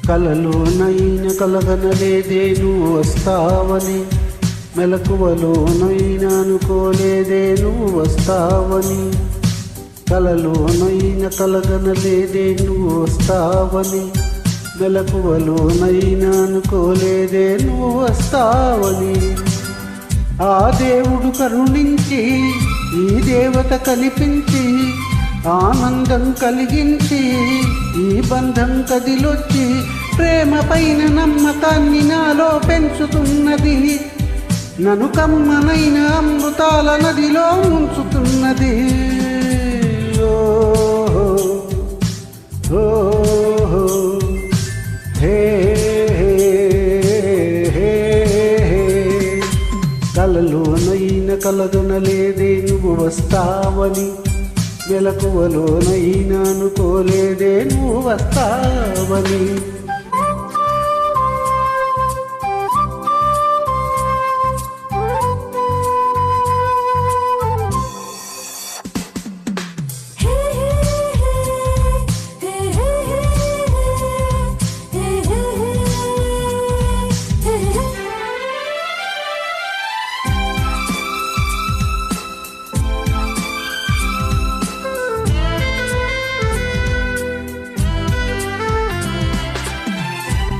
కలలోనైన కలగనలేదే నువ్వు వస్తావని, మెలకువలోనైనా అనుకోలేదే నువ్వు వస్తావని. కలలోనైన కలగనలేదే నువ్వు వస్తావని, మెలకువలోనైనా అనుకోలేదే నువ్వు వస్తావని. ఆ దేవుడు కరుణించి ఈ దేవత కనిపించి ఆనందం కలిగించి ఈ బంధం కదిలొచ్చి ప్రేమ పైన నమ్మకాన్ని నాలో పెంచుతున్నది. నన్ను కమ్మనైన అమృతాల నదిలో ముంచుతున్నది. కలలోనైన కలగనలేదే నువ్వు వస్తావని, మెలకువలోనైనా అనుకోలేదే నువ్వు వస్తావని.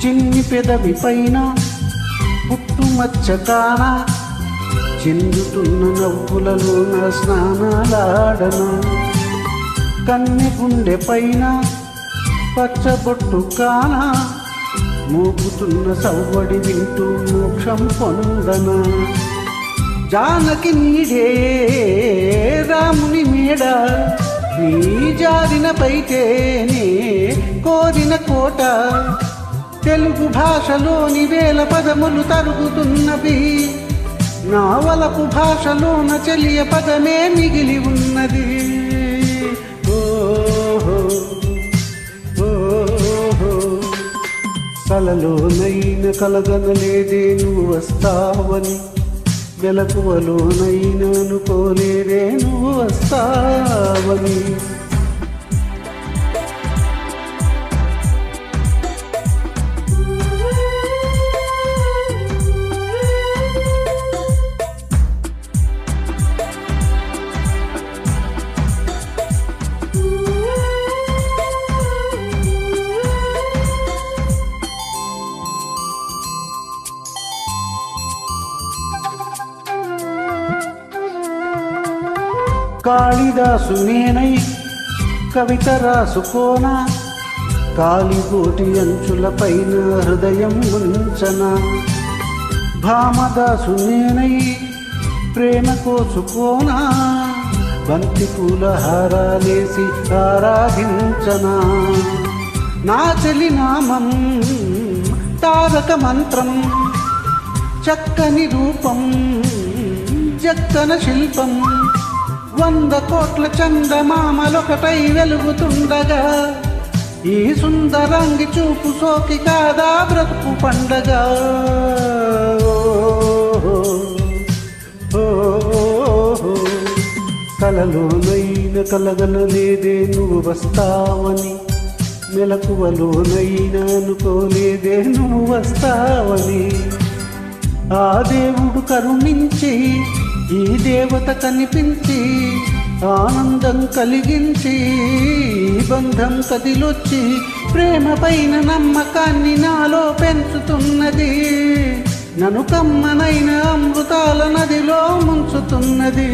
చిన్ని పెదవి పైన పుట్టుమచ్చ కాన, చిందుతున్న నవ్వులలో నా స్నానాలాడన. కన్నె గుండె పైన పచ్చబొట్టు కాన, మోపుతున్న సవ్వడి వింటూ మోక్షం పొందన. జానకి నీడే రాముని మేడ, నీ జారిన పైటేనే కోరిన కోట. తెలుగు భాషలోని వేల పదములు తరుగుతున్నవి, నా వలపు భాషలోన చెలియ పదమే మిగిలి ఉన్నది. ఓహో ఓహో కలలోనైన కలగనలేదే నువ్వు వస్తావని, మెలకువలోనైనా అనుకోలేదే నువ్వు వస్తావని. కాళిదాసు నేనై కవిత రాసుకోన, కాలిగోటి అంచుల పైన హృదయం ఉంచన. భామదాసు నేనై ప్రేమ కోసుకోన, బంతి పూల హారాలేసి ఆరాధించన. నా చెలి నామం తారక మంత్రం, చక్కని రూపం జక్కన శిల్పం. 100 కోట్ల చందమామలొకటై వెలుగుతుండగా, ఈ సుందరంగి చూపు సోకి కాదా బ్రతుకు పండగ. కలలోనైన కలగనలేదే నువ్వు వస్తావని, మెలకువలోనైనా అనుకోలేదే నువ్వు వస్తావని. ఆ దేవుడు కరుణించి ఈ దేవత కనిపించి ఆనందం కలిగించి బంధం కదిలొచ్చి ప్రేమ పైన నమ్మకాన్ని నాలో పెంచుతున్నది. నన్ను కమ్మనైన అమృతాల నదిలో ముంచుతున్నది.